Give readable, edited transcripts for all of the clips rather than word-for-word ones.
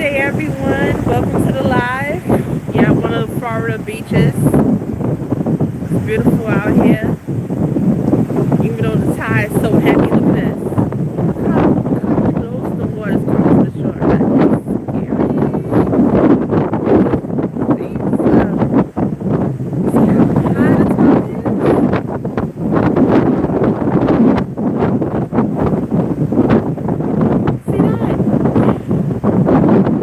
day, everyone. Welcome to the live. Yeah, one of the Florida beaches. It's beautiful out here. Even though the tide is so heavy, look at this. Look how close the water's coming to the shore. That is scary. See how high the top is? See that?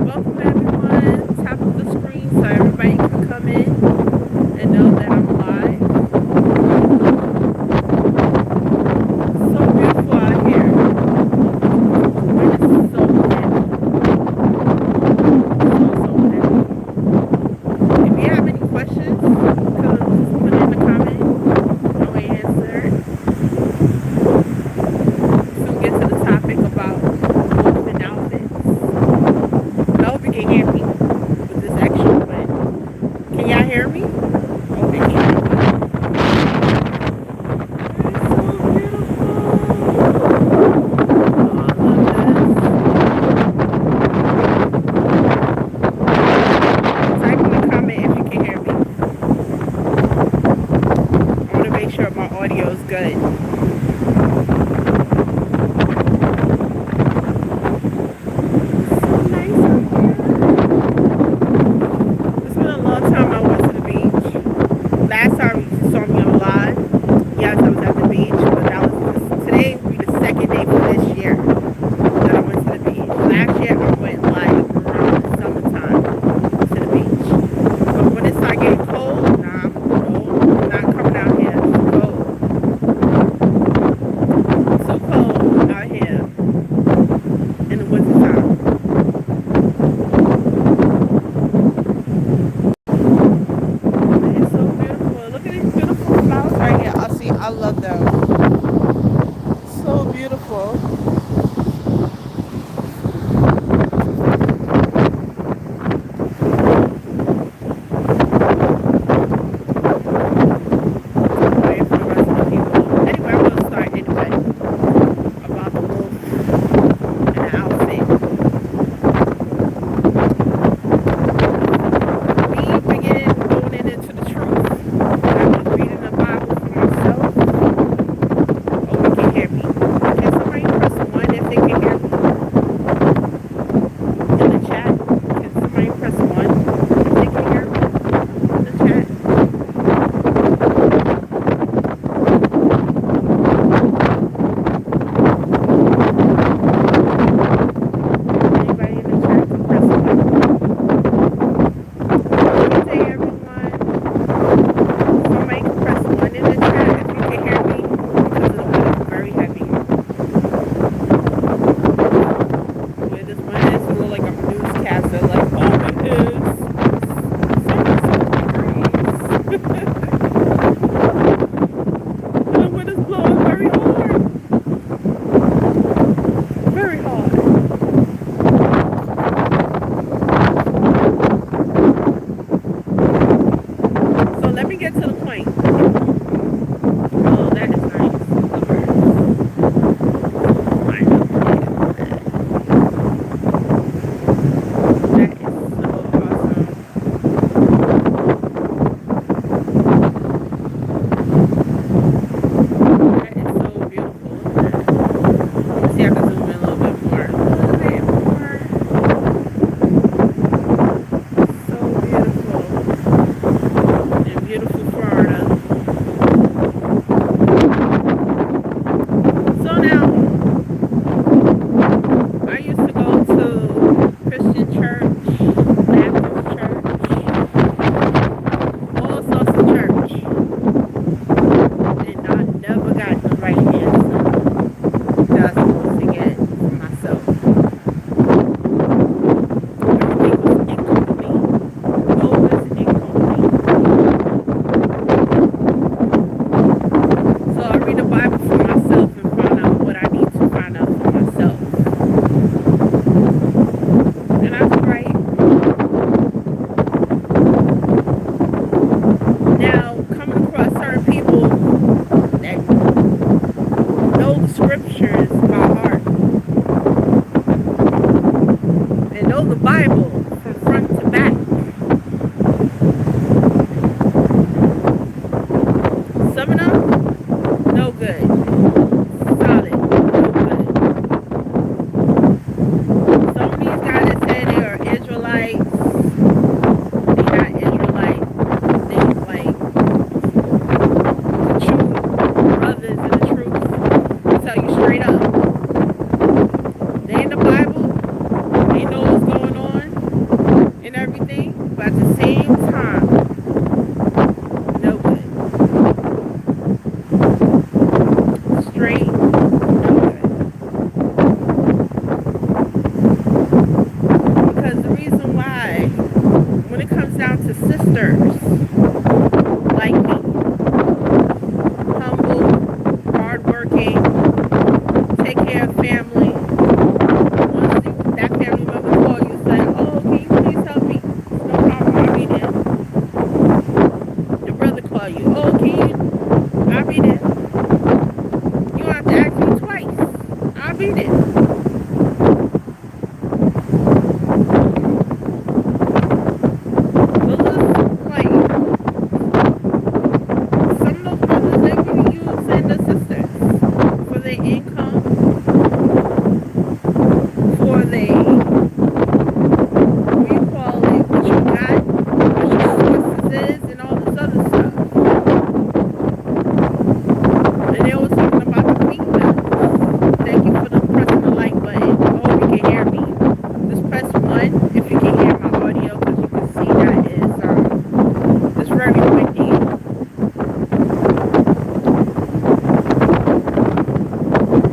Welcome, everyone. Top of the screen so everybody can come in and know that I'm live. So beautiful out here. the Bible from front to back. Some of them, no good. Solid, no good. Some of these guys that say they are Israelites, they not Israelites. They like the true brothers in the truth. They tell you straight up. They in the Bible, they know what's going on and everything, but at the same time, no good. Straight, no good. Because the reason why, when it comes down to sisters like me, humble, hardworking, take care of family, once that family member call you, say, oh, can you please help me? No problem, I'll be there. The brother call you, oh, can you? I'll be there. You don't have to ask me twice. I'll be there. Those are like some of those brothers they really use and the sisters for their income, for their what you call it, what you got, what your sources is, and all this other stuff. And they was talking about the females. Thank you for the pressing the like button. I hope you can hear me. Just press 1 if you can hear my audio, because you can see that it's very windy.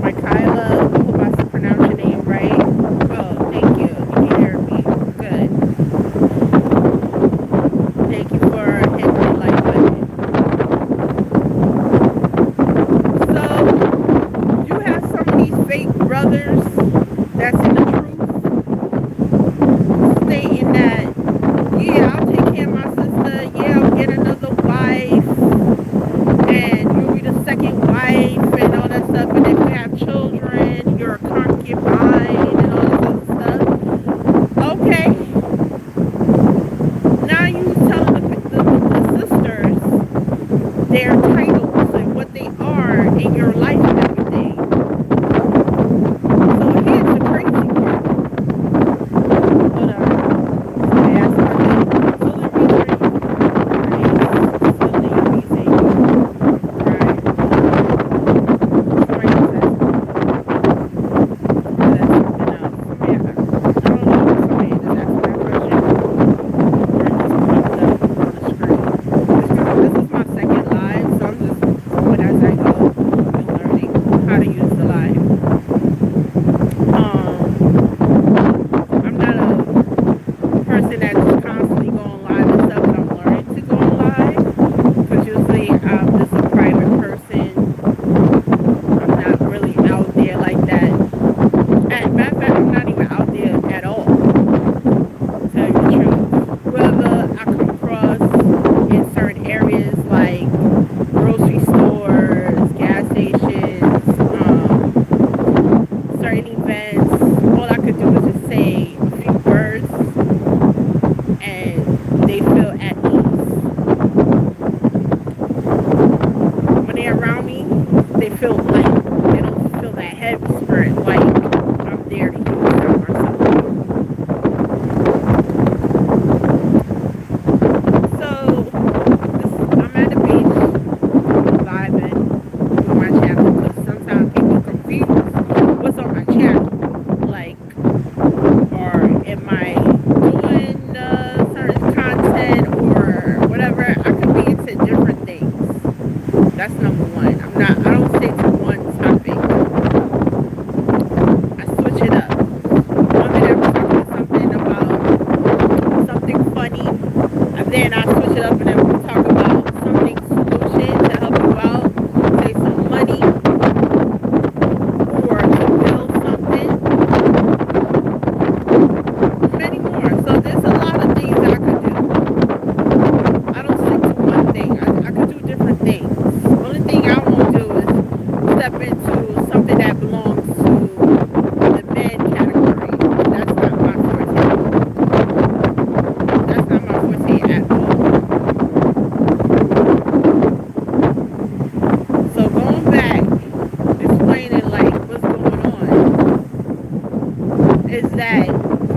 Michaela, I hope I pronounced your name right. Oh, thank you. You can hear me. Good. Thank you for hitting the like button. So, you have some of these fake brothers that's in the truth, stating that, yeah, I'll take care of my sister, yeah, I'll get another wife, and you'll be the second wife, and all that stuff, and if you have children, you're a concubine, and all this other stuff. Okay, now you telling the sisters their titles and what they are in your life and everything. So here's the crazy part. Hold on. Somebody asked my name. Fully retrained. Right. Fully retrained. Right. Somebody else asked me. That's something else. Somebody, I don't know. Somebody just asked me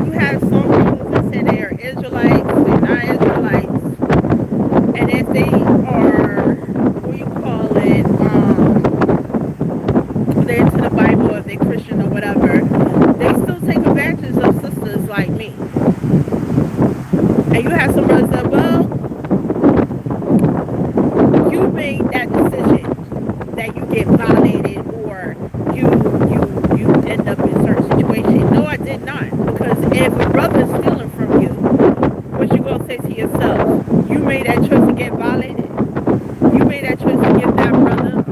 you have some brothers that say they are Israelites, they're not Israelites, and if they are, what you call it, they're into the Bible, if they're Christian or whatever, they still take advantage of sisters like me. And you have some brothers that, well, you made that decision that you get violated or you end up in a certain situation. No, I did not. Because if a brother is stealing from you, what you gonna say to yourself? You made that choice to get violated. You made that choice to give that brother.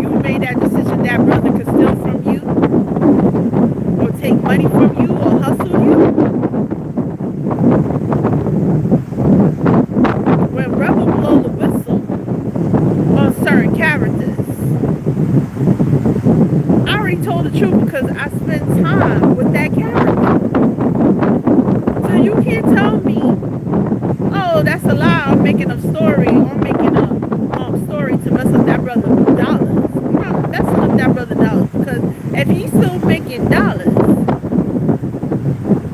You made that decision that brother could steal from you, or take money from you, or hustle you. When brother blow the whistle on certain characters, I already told the truth because I spent time with that character. So you can't tell me, oh, that's a lie, I'm making a story, or I'm making a story to mess up that brother dollars. No, that's not that brother dollars, because if he's still making dollars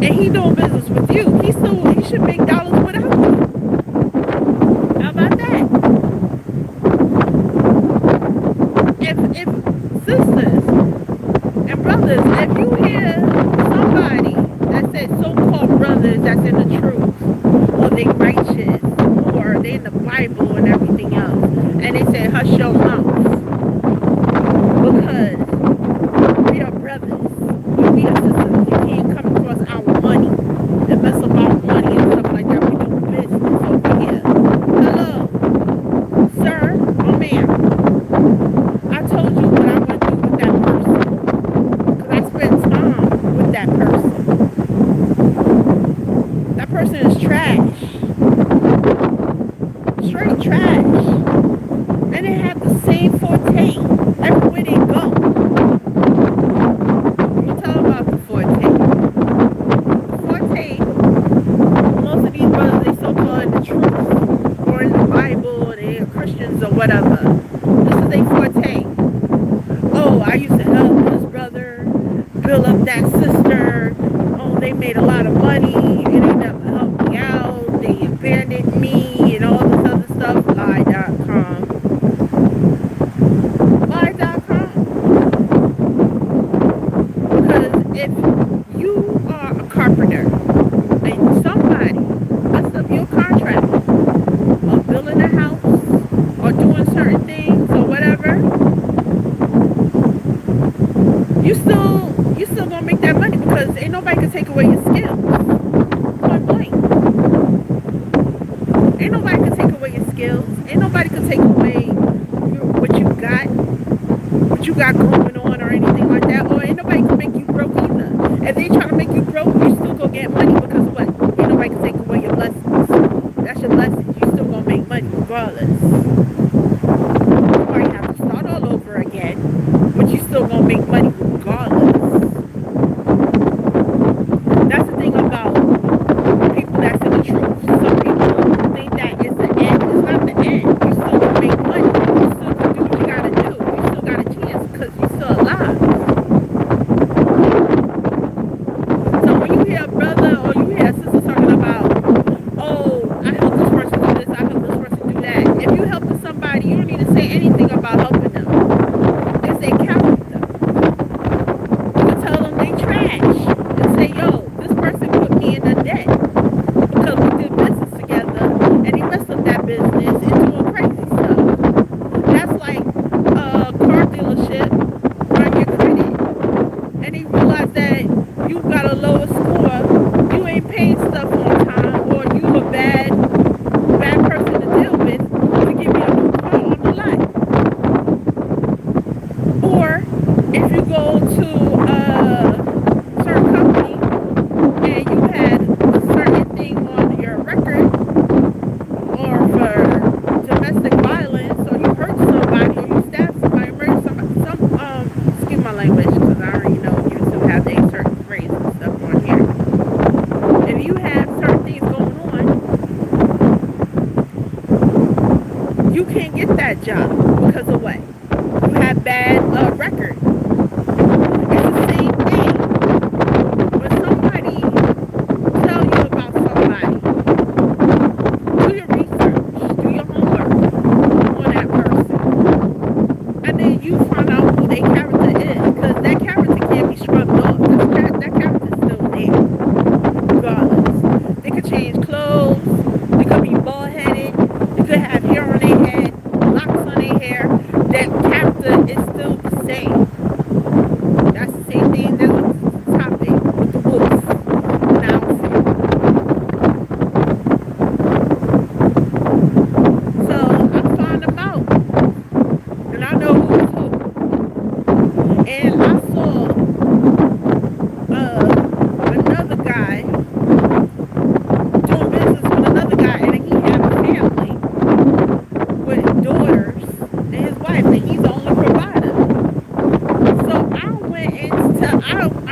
and he doing business with you, he should make dollars without you. How about that? If sisters and brothers, if you hear somebody that says so-called brothers that's in the truth, or they righteous, or they in the Bible and everything else, and they say hush your mouth because we are brothers, or we are sisters, you can't come across our money and mess up our money and stuff like that. We do business over here. Hello, sir, or ma'am, I told you what I'm going to do with that person, because I spent time with that person. That person is trash. Straight trash. And they have the same forte everywhere they go. I'm going to tell about the forte. The forte, most of these brothers, they so-called in the truth, or in the Bible, or they're Christians or whatever. This is their forte. Oh, I used to help this brother build up that sister. Oh, they made a lot of money and they never helped me out. They abandoned me and all this other stuff. Lie.com. Lie.com. Because if you are a carpenter and somebody messed up your contract of building a house or doing certain things or whatever, you still gonna make that money, because ain't nobody can take away your skills. Point blank. Ain't nobody can take away your skills. Ain't nobody can take away what you got going on or anything like that. Or ain't nobody can make you broke either. If they try to make you broke, you still gonna get money, because of what? Ain't nobody can take away your blessings. That's your blessings. You still gonna make money regardless. You might have to start all over again, but you still gonna make money regardless. That's the thing about people that's in the truth. Some people think that it's the end. It's not the end. You still can make money. You still can do what you gotta do. You still got a chance because you're still alive. So when you hear a brother or you hear a sister talking about, oh, I helped this person do this, I helped this person do that. If you helping somebody, you don't need to say anything about helping them. It's their character. You can tell them they trash and say, yo, this person put me in a debt because we did business together and he messed up that business and doing crazy stuff. That's like a car dealership run your credit and they realize that you got a lower score, you ain't paid stuff on time, or you a bad person to deal with to give you a new car on the lot. Or if you go to a certain company and you had a certain thing on your record, or for domestic violence, or you hurt somebody, or you stabbed somebody, murdered somebody, excuse my language, because I already know YouTube have a certain phrase and stuff on here. If you have certain things going on, you can't get that job because of what? You have bad record. It's the same thing.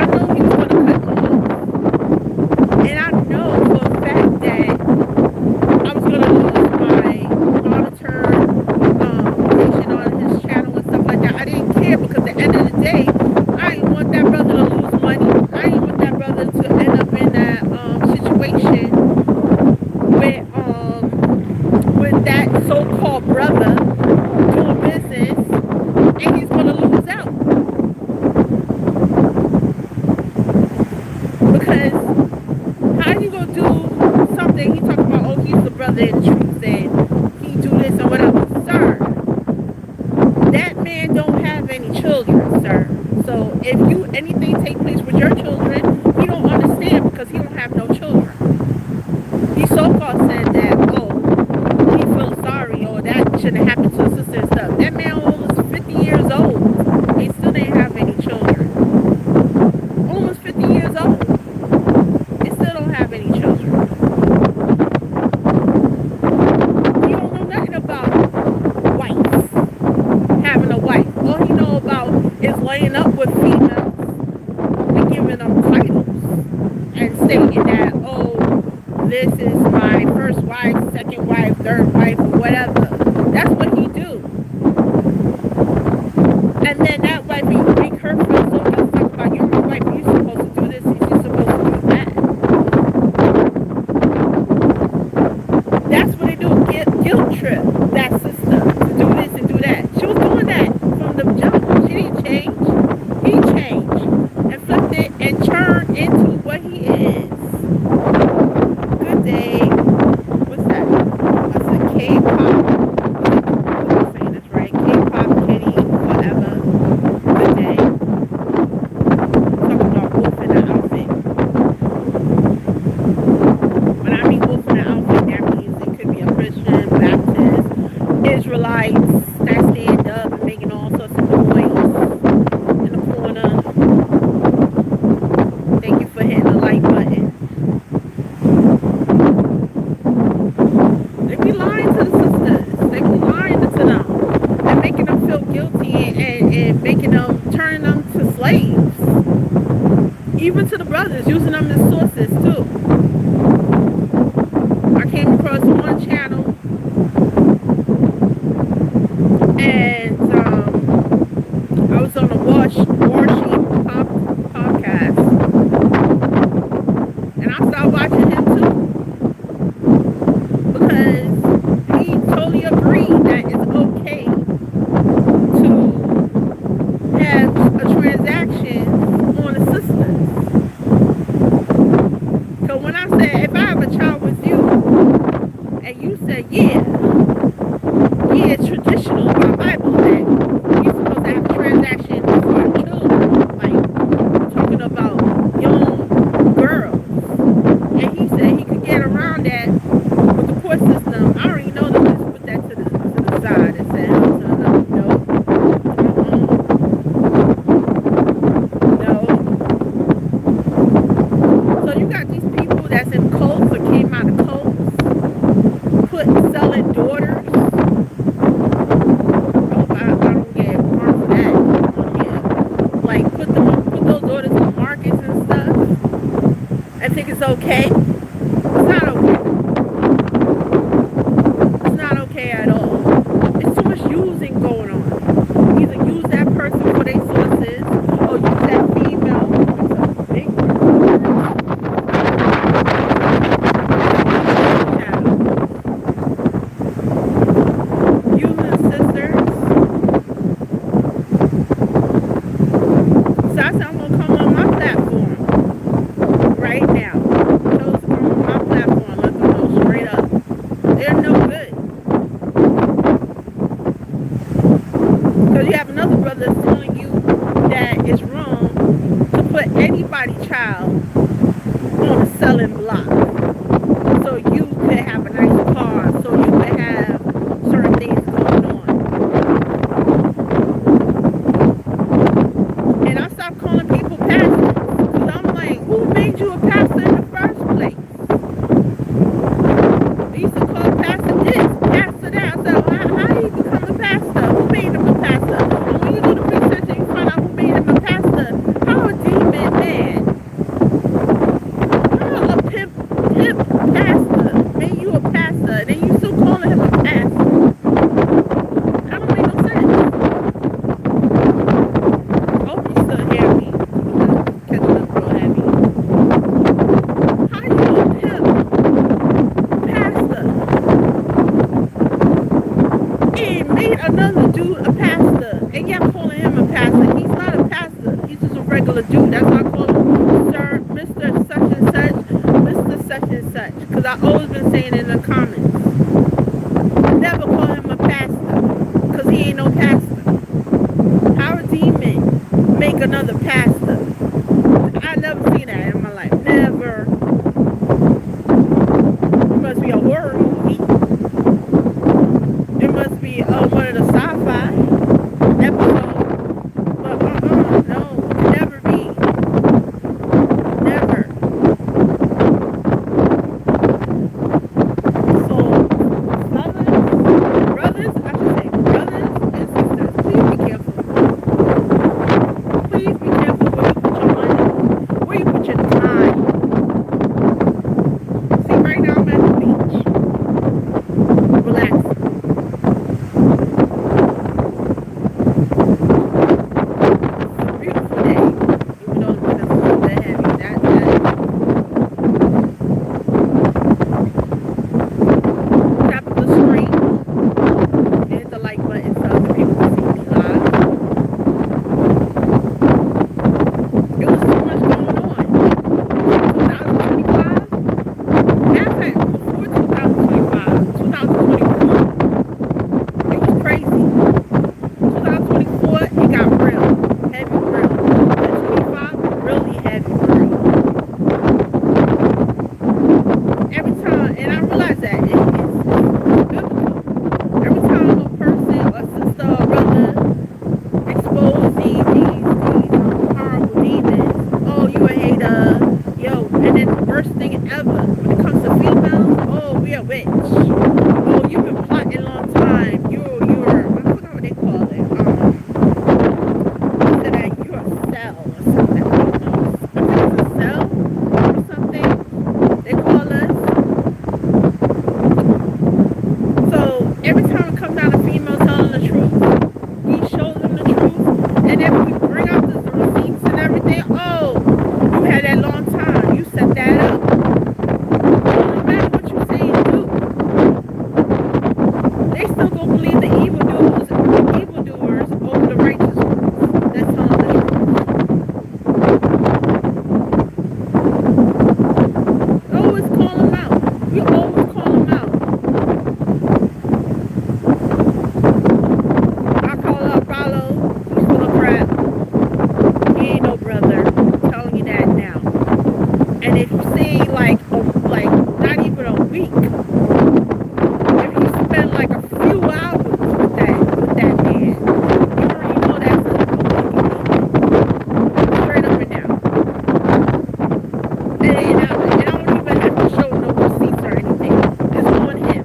know he was going to cut me off. And I know for a fact that I was going to lose my monitor station on his channel and stuff like that. I didn't care because at the end of the day, I didn't want that brother to lose money. I didn't want that brother to end up in that situation with that so-called brother doing business and he's going to lose out. Because how you going to do something, he talking about, oh, he's the brother in truth and he do this and whatever. Sir, that man don't have any children, sir. So if anything take place with your children, he don't understand because he don't have no children. He so-called said that, oh, he feels sorry or that shouldn't happen to his sister and stuff. That man almost 50 years old. He still didn't have any children. Almost 50 years old. He still don't have any children. He don't know nothing about wife. Having a wife. All he know about is laying up with females and giving them titles and stating that, oh, this is my first wife, second wife, third wife, whatever. That's what he do. And then that wife, you make her feel so good. Talk about, you're my wife, you're supposed to do this, you're supposed to do that. That's what they do, guilt trip that sister to do this and do that. She was doing that from the jump. She didn't change. He changed and flipped it and turned into what he is. Good day. What's that? That's a K-pop. I'm saying this right. K-pop kitty forever. Good day. Talking about wolf in the outfit. When I mean wolf in the outfit, that means it could be a Christian, Baptist, Israelites that stand up and making all sorts of noise in the corner. Thank you for hitting the like button. They be lying to the sisters. They be lying to them and making them feel guilty and making them, turning them to slaves. Even to the brothers, using them as sources too. I came across one channel and I was on a Warsheep podcast and I started watching him too because he totally agreed that it's okay to have a transaction on a sisters. So when I said, if I have a child with you and you said, yeah, it's traditional in my Bible that you're supposed to have a transaction for children, like talking about young girls. And he said he could get around that with the court system. I already know that. Just put that to the side and said, no. So you got these people that's in cults or came out of cults, selling daughters. I don't get harmed for that on here. Like put those daughters on markets and stuff. I think it's okay. It's not okay. It's not okay at all. It's too much using going on. Either use that person for their sources or use that female. It's a big using sisters. So I said I'm gonna come on my platform right now. Chose to come on my platform, let them know straight up. They're no good. Because you have another brother that's telling you that it's wrong to put anybody's child on a selling block. So you could have a nice car, so you could have certain things going on. And I stopped calling people pastors. Because I'm like, who made you a pastor in the first place? They used to call pastor this, pastor that. I said, well, how do you become a pastor? Who made him a pastor? And when you do the research and you find out who made him a pastor, how a demon man So I call him Sir, Mr. Such and Such, Mr. Such and Such. Because I always been saying it in the comments. I never call him a pastor. Because he ain't no pastor. How a demon make another pastor? I never seen that in my life. Never. It must be a horror movie. It must be one of the sci-fi episodes. But no, never be. Never. So, brothers, I should say brothers and sisters, please be careful. Please be careful where you put your money, where you put your time. See, right now I'm at the beach. Relax. Beautiful day. Even though the weather's a little bit heavy. Tap the screen. Hit the like button so other people can see me live. It was so much going on. 2025. Matter of fact, before 2025, 2024, it was crazy. 2024, it got real, heavy real. 2025, really heavy real. Every time, and I realize that it's biblical. Every time a person, a sister, or brother expose these horrible demons, oh, you a hater, yo, and then the worst thing ever, when it comes to females, oh, we a witch. Oh, you've been plotting a long time. You're, I forgot what they call it. Said that you're a cell or something. I don't know. I think it's a cell or something. They call us. So every time it comes out a female telling the truth, we show them the truth, and then we bring out the receipts and everything. Oh, you had that long time. You set that up. No matter what you say and do, they still gonna believe the evildoers over the righteous ones. That's telling the truth. Always call them out. We always call them out. I call up Rollo. He's full of crap. He ain't no brother. I'm telling you that now. And if you see like not even a week, if you spend like a few hours with that man, you already know that's a straight up and down. And I don't even have to show no receipts or anything. It's on him.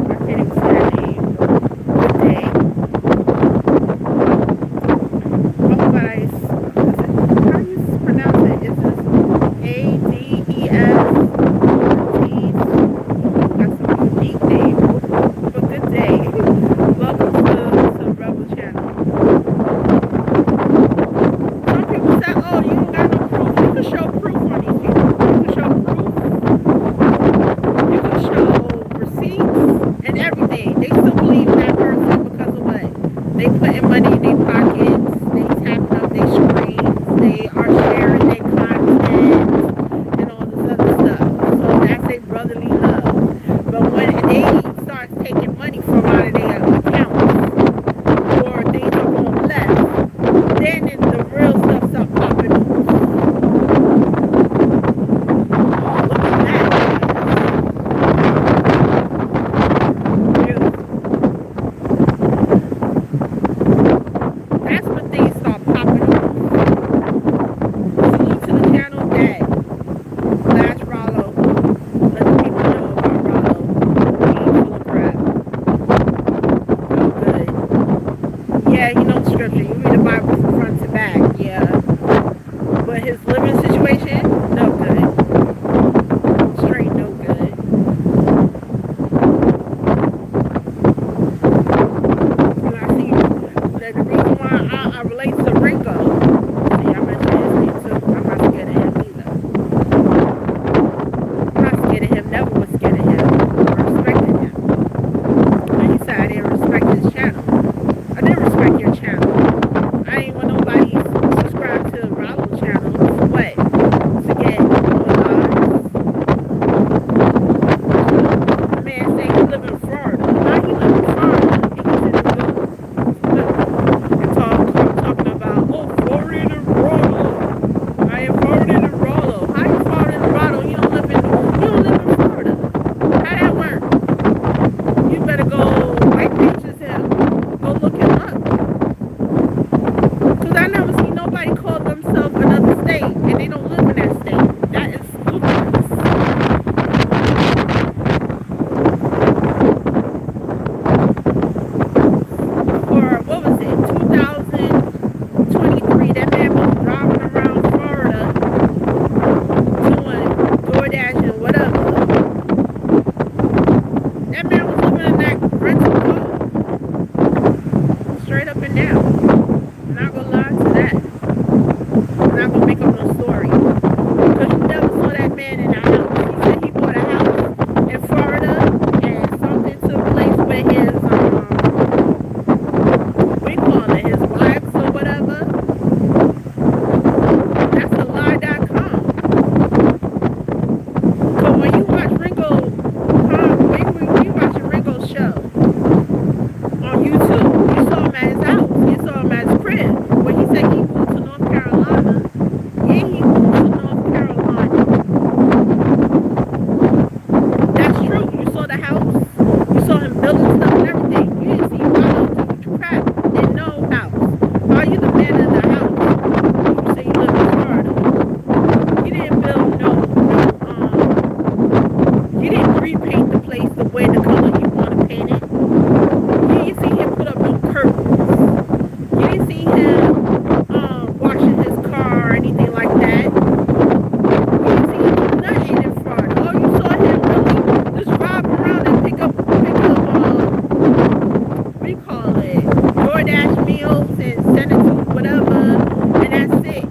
I can't even say that name. Good day. Oh, guys. How do you pronounce it? Is this ADES? That's a unique name. But good day. Welcome to the Rebel channel. Some people say, oh, you don't got no proof. You can show proof on these people. You can show proof. You can show receipts and everything. They still believe in that person because of what? They putting money in their pockets. They tapping up their screens. They are sharing their content and all this other stuff. So that's a brotherly love. But when they start taking money from out of their accounts or things are going left, then the real stuff start popping off. Look at that. Beautiful. That's when things start popping off. Salute to the channel, Dad. Flash Rollo. Let the people know about Rollo. He's full of crap. No good. Yeah, he knows scripture. You read the Bible from front to back. Yeah. But his living situation, no good. Straight no good. And I see that the reason why I relate to Ringo. See, I mentioned his name too. I'm not scared of him either. I'm not scared of him. Never was scared of him. I respected him. And he said I didn't respect his channel. I didn't straight up and down. I'm not gonna lie to that. I'm not gonna make up no story. Because you never saw that man in the house. He said he bought a house in Florida and something took place with his what do you call it, his wives or whatever. That's a lie.com. So when you watch when you watch Ringo's show on YouTube, you saw him at his house, you saw him at his crib. When he said he moved to North Carolina, yeah, he moved to North Carolina. That's true. You saw the house, you saw him building stuff and everything. You didn't see Wallow do crap in no house. Are you the man in the house? You say you live in Florida. You didn't build you didn't repaint the place the way the color you want to paint it. You didn't see him put up no curtains. You didn't see him washing his car or anything like that. You didn't see him do nothing in Florida. Oh, you saw him really just drive around and pick up what do you call it? DoorDash meals and send it to whatever, and that's it.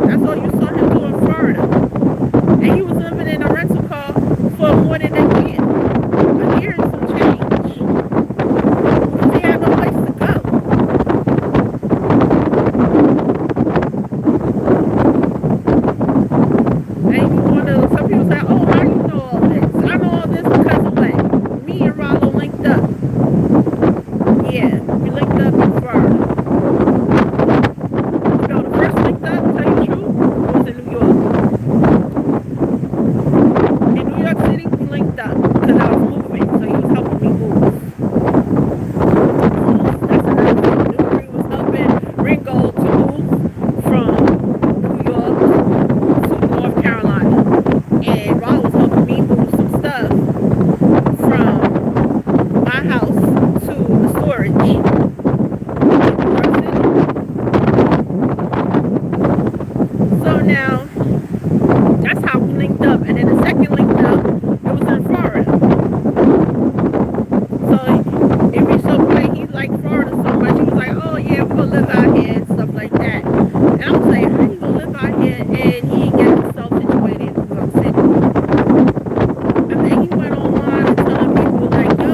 That's all you saw him do in Florida. And he was living in a rental car for more than a year. A year and some change. Because he had no place to go. And you wonder, some people say, oh, how you know all this? I know all this because of what? Me and Rollo linked up. Yeah, we linked up in Florida. You know, the first linked up, to tell you the truth, was in New York. In New York City, we linked up because I was moving, so he was helping me move. That's another thing. Newbury was helping Ringo to move from New York to North Carolina. And Rob was helping me move some stuff from my house to the storage in New York City. So now, that's how we linked up. And then the second linked up, it was in Florida. So it reached a point, he liked Florida so much, he was like, oh yeah, we're gonna live out here and stuff like that. And I was like, how you gonna live out here and he ain't get himself situated in New York City? And then he went online and telling people like, yo,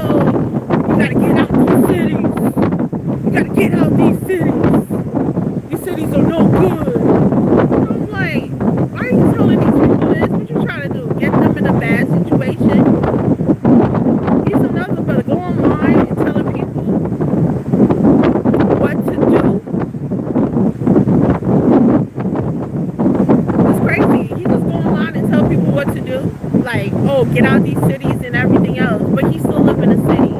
you gotta get out these cities. You gotta get out these cities. These cities are no good. I'm like, why are you telling these people this? What you trying to do? Get them in a bad situation? He's another brother. Go online and telling people what to do. It's crazy. He just go online and tell people what to do. Like, oh, get out these cities and everything else. But he still live in a city.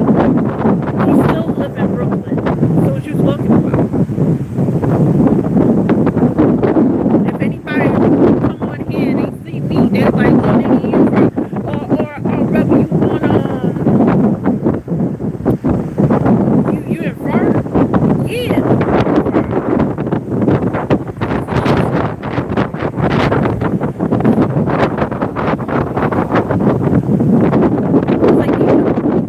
He still live in Brooklyn. So what you talking about? If anybody come on here and they see me, they're like, oh, nigga, you from, or brother, you on, you in Florida? Yeah. Like, yeah.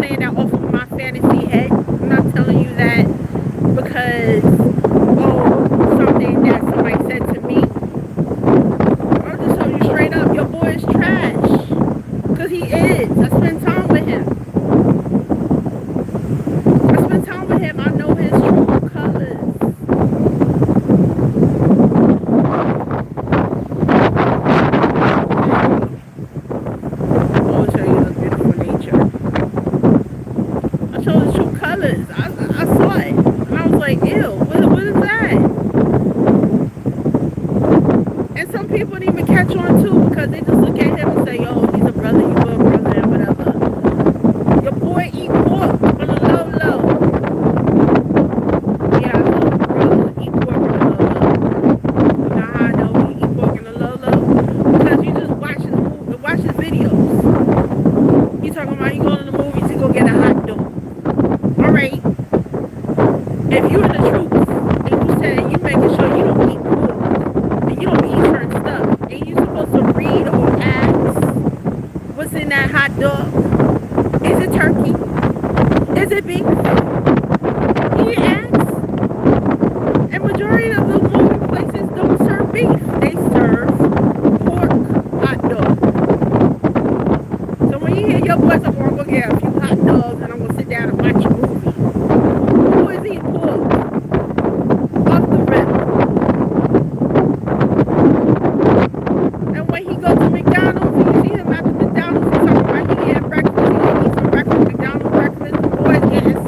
saying that off of my fantasy head. I'm not telling you that because, oh, something that somebody said to me. I'm just telling you straight up, your boy is trash. Because he is. I spend time with him. I know his true colors. I will show you the beautiful nature. I showed his true colors. I saw it. And I was like, ew, what is that? And some people didn't even catch on too because they just look at him and say, yo, he's a brother, you a brother, and whatever. Your boy eat pork on the low low. Yeah, I know, brother, eat pork on the low low. You know how I know he eat pork on the low low? Because you just watch his videos. He talking about he going to the movies to go get a hot dog. Alright, if you're in the truth and you said you making sure you don't eat pork and you don't eat certain stuff, and you supposed to read or ask what's in that hot dog? Is it turkey? Is it beef? He asks. And majority of the movie places don't serve beef. They serve pork hot dogs. So when you hear your voice, I'm going to go get a few hot dogs and I'm going to sit down and watch a movie. Who is eating pork? Off the rip. And when he goes to McDonald's, you see him at the McDonald's, he's talking about he getting breakfast. He eat some breakfast, McDonald's breakfast. The boy's getting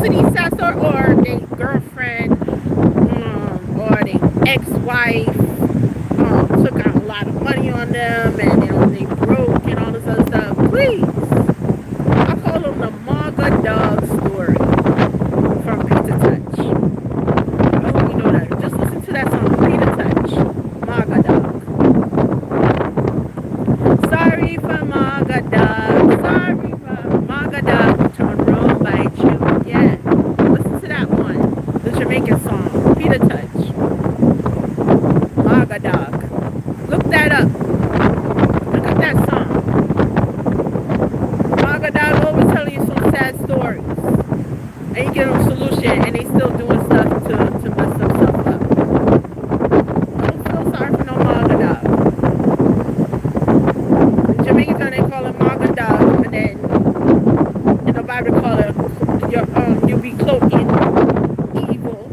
to these sad stories, or their girlfriend, or their ex-wife, took out a lot of money on them, and they broke and all this other stuff. Please, I call them the Maga Dog story from Peter Touch. I hope you know that. Just listen to that song, Peter Touch, Maga Dog. Sorry for Maga Dog. Sorry for Maga Dog. Turn around, bite you. Yeah. Listen to that one. The Jamaican song. Peter Touch. Maga Dog. Look that up. Look up that song. Maga Dog always telling you some sad stories. And you get a solution and they still doing stuff to mess themselves up. Don't feel sorry for no Maga Dog. Jamaicans they call it Maga Dog, and then in the Bible call it you be cloaked in evil.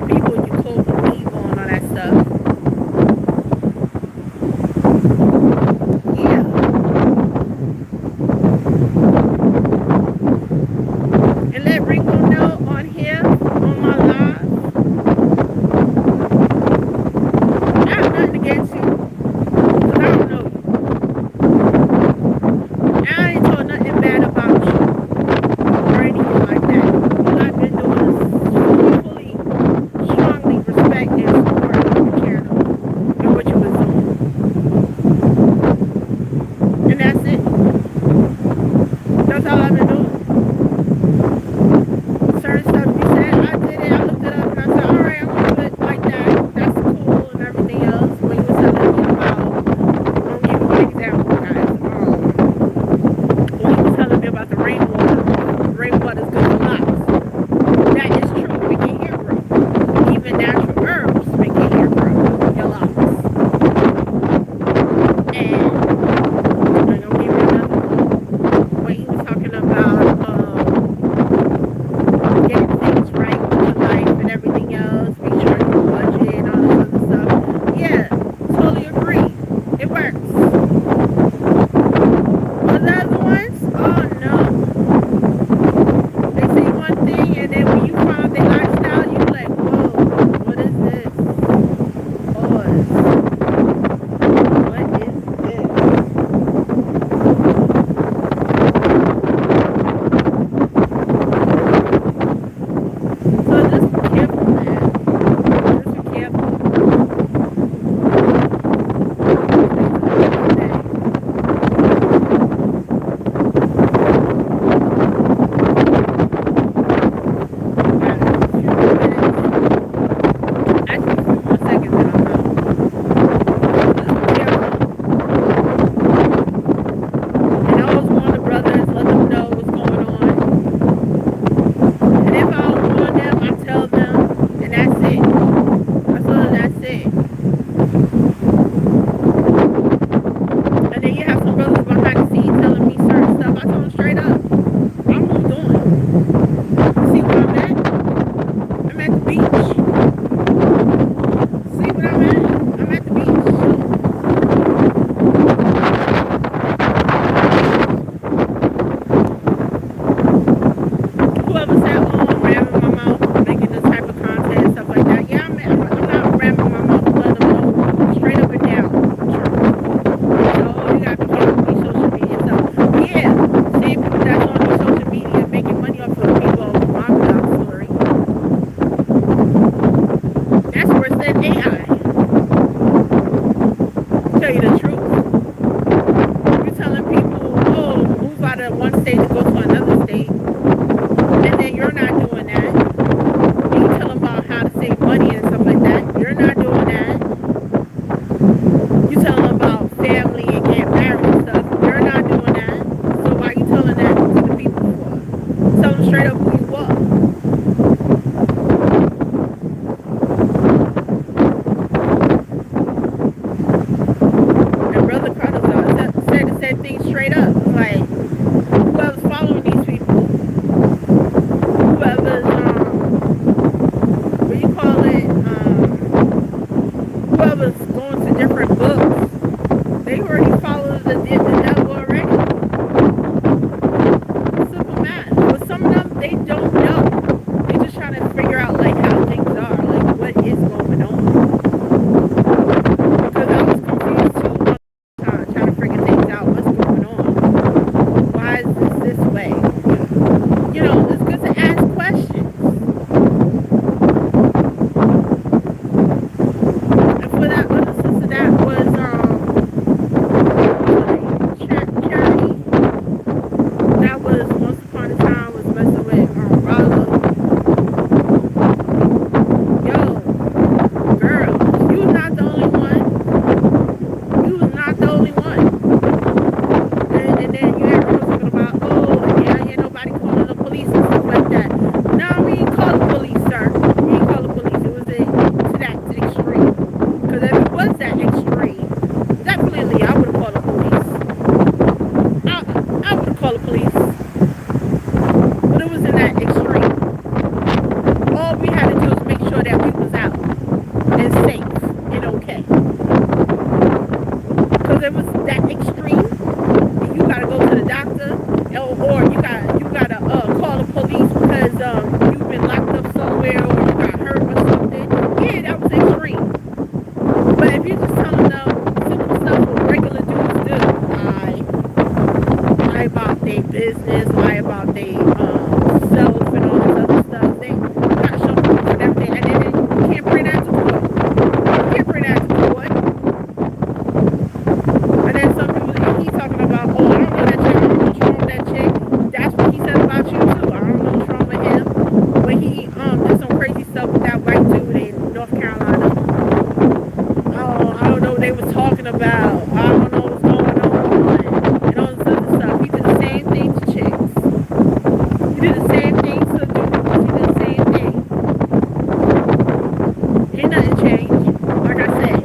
People you cloak in evil and all that stuff. Yeah. And let Ringo know on here on my live. I have nothing against you, 'cause I don't know you. I ain't told nothing bad about you or anything like that. All I've been doing is fully, strongly respect and support and care and what you was doing. And that's it. That's all I've been doing. Certain stuff you said, I did it, I looked it up and I said, alright, I'm gonna do it like that. That's cool and everything else. When you was telling me about, I'm gonna give you an example, guys. When you was telling me about the rainwater is good for locks. That is true, make your hair grow. Even natural herbs make your hair grow, your locks. And I'm gonna give you another one. When he was talking about getting things right with your life and everything else, make sure you budget and all this other stuff. Yeah, totally agree. It works. But the other ones, oh no. They say one thing and then when you find their lifestyle, you like, whoa, what is this? Pause. What is this? So just be careful, man. Just be careful. they don't know. They're just trying to figure out like how things are, like what is going on. Because I was confused too one time, trying to figure things out. What's going on? Why is this way? You know, it's good to ask questions. And for that other sister that was charity, that was once upon a time was messing with Rollo. Yo, girl, you was not the only one. You was not the only one. And then you hear people talking about, oh, yeah, ain't nobody calling the police and stuff like that. No, we ain't call the police, sir. We ain't call the police. It was to the extreme. Because if it was that extreme, definitely I would have called the police. I would have called the police. But it was in that extreme. All we had to do was make sure that we was out and safe and okay. Because it was that extreme. You gotta go to the doctor, or you gotta call the police because you've been locked up somewhere or you got hurt or something. Yeah, that was extreme. But if you're just telling them simple stuff what regular dudes do, lie about their business, lie about their self and all this other stuff, they gotta show proof and everything, and then you can't bring that to court. You can't bring that to court. And then some people, he talking about, oh, I don't know that chick, I don't know what's wrong with that chick. That's what he said about you too. I don't know what's wrong with him. When he did some crazy stuff with that white dude in North Carolina. Oh, I don't know what they was talking about. I don't know what's going on. And all this other stuff. He did the same thing to chicks. He did the same thing to dudes. He did the same thing. Ain't nothing changed. Like I said,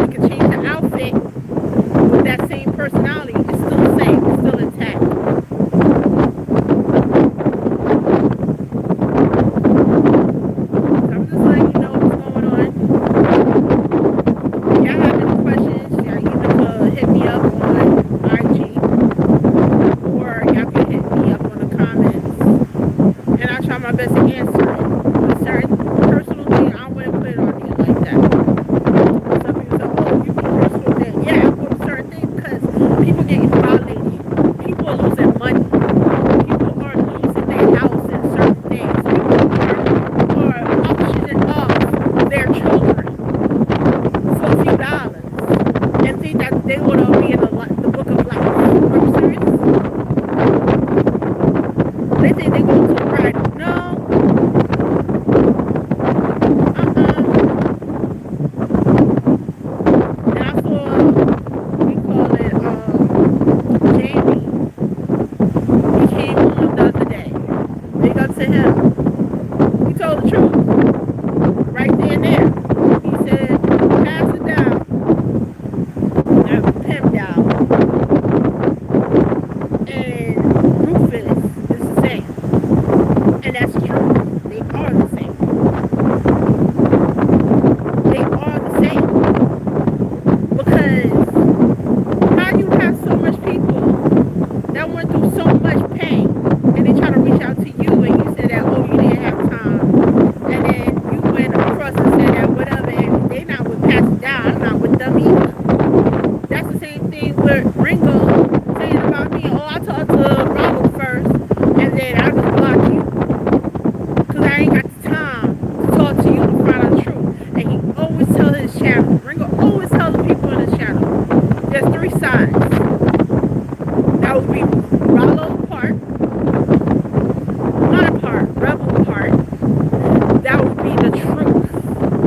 you can change the outfit with that same personality. It's still the same. It's still intact. So I'm just letting you know what's going on. If y'all have any questions, y'all either hit me up on IG or y'all can hit me up on the comments. And I'll try my best to answer it. A certain personal thing, I wouldn't put it on you like that. Some people say, oh, you put personal thing. Yeah, I put certain things because people getting violated. People are losing money. People are losing their house and certain things. People are auctioning off their children for a few dollars and think that they would all be in the book of life. Are you serious? They think they go to the right. No. And I saw, we call it Jamie. He came on the other day. Big up to him. He told the truth. Right there and there. He said, pass it down. And pimp down. And Rufus is the same. And that's true. They are the same. They are the same. Because how you have so much people that went through so much pain and they try to reach out to you and you said that, oh, you didn't have time. And then you went across and said that whatever, and they not with pass it down, I'm not with them either. That's the same thing with Ringo saying about me, oh, I talked to Robert first and then I just blocked you. Because I ain't got the time to talk to you to find out the truth. And he always tells his channel, Ringo always tells the people in his channel, there's three sides. That would be Rollo part, my part, Rebel part. That would be the truth,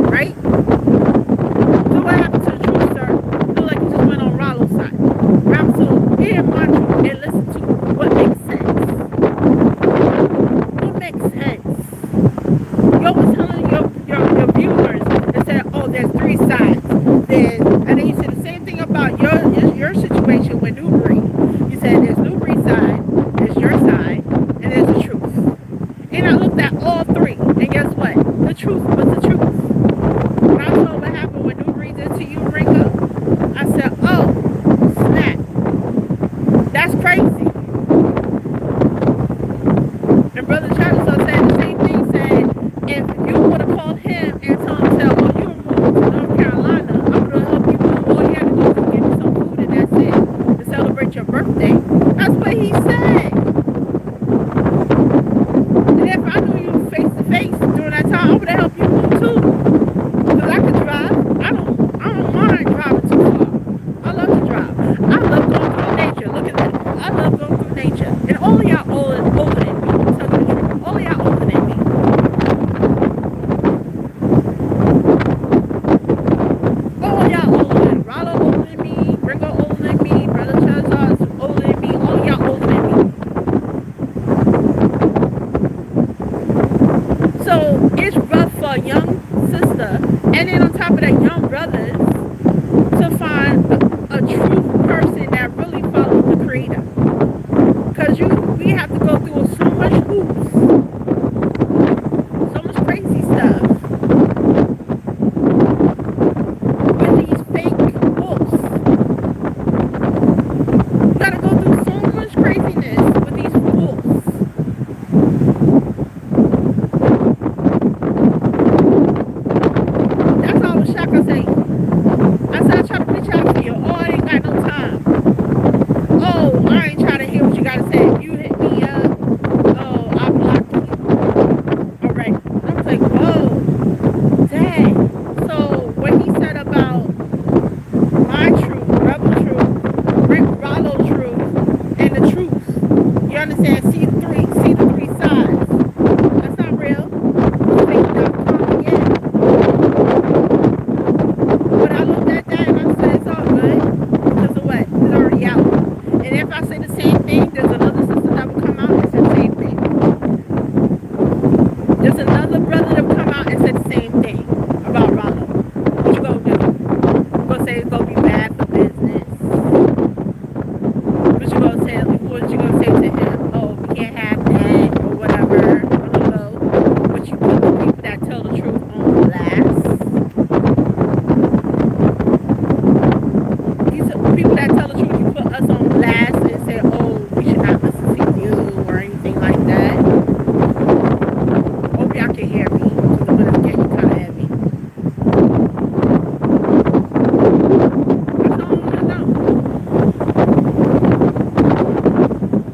right? So what happened to the truth, sir? Look like you just went on Rollo's side. What happened to hear my truth and listen to what makes sense? What makes sense? You always telling your viewers and said, oh, there's three sides. And then you said the same thing about your situation with Newbury. You said there's Newbury side, there's your side, and there's the truth. And I looked at all three, and guess what? The truth was the truth. When I saw what happened when Newbury did to you, Ringo, I said, oh, snap. That's crazy. And Brother Travis And then on top of that, young brothers to find a true person that really follows the Creator. Because we have to go through so much hoops, so much crazy stuff with these fake wolves. You gotta go through so much craziness with these wolves. That's all the shock I say. I said I try to reach out to you. Oh, I ain't got no time. Oh, I ain't trying to hear what you gotta say. If you hit me up, oh, I blocked you. Alright. I was like, whoa, dang. So when he said about my truth, rebel truth, Rick Rollo truth, and the truth, you understand? See the three sides. That's not real. Fake.com again. But I looked at that and I said it's all good. Because of what? It's already out. And if I say the same thing, there's another sister that will come out and say the same thing. There's another brother that will come out and say the same thing about Rollo. What you gonna do? You gonna say it's gonna be bad for business? What you gonna say? What you gonna say to him? Oh, we can't have that or whatever. I don't know. But you put the people that tell the truth on blast. These are people that tell the truth. You put us on blast and say, "Oh, we should not listen to you" or anything like that. Hope y'all can hear me because the wind is getting kind of heavy. That's all I want to know.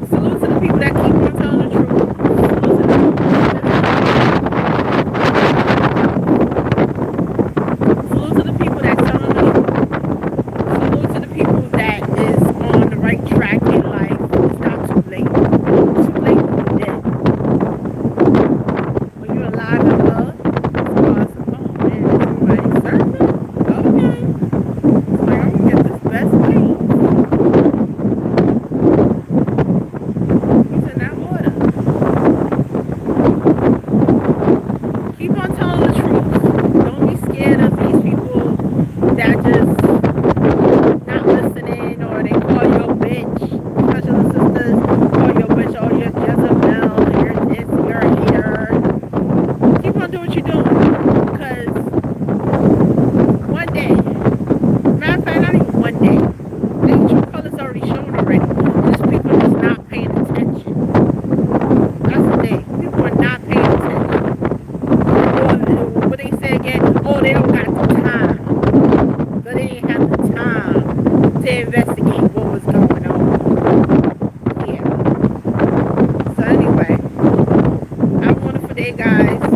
Salute to the people that keep on telling the truth. Salute to the people that telling the truth. Salute to the people that is on the right track in life. It's not too late. Too late when you're dead. When you're alive and well, it's awesome. Oh man, somebody serving? Okay. It's like I'm gonna get this best thing. He's in that water. Keep on telling the truth. Don't be scared of these people that just not listening or they call you a bitch. Especially the sisters call you a bitch, oh you're Jezebel, you're this, you're a hater. Keep on doing what you're doing. Because one day, matter of fact, not even one day, the true colors already shown already. Just people just not paying attention. That's the thing. People are not paying attention. Or what they say again, oh they don't got the time. But they didn't have the time to investigate what was going on. Yeah. So anyway, I want to for day guys.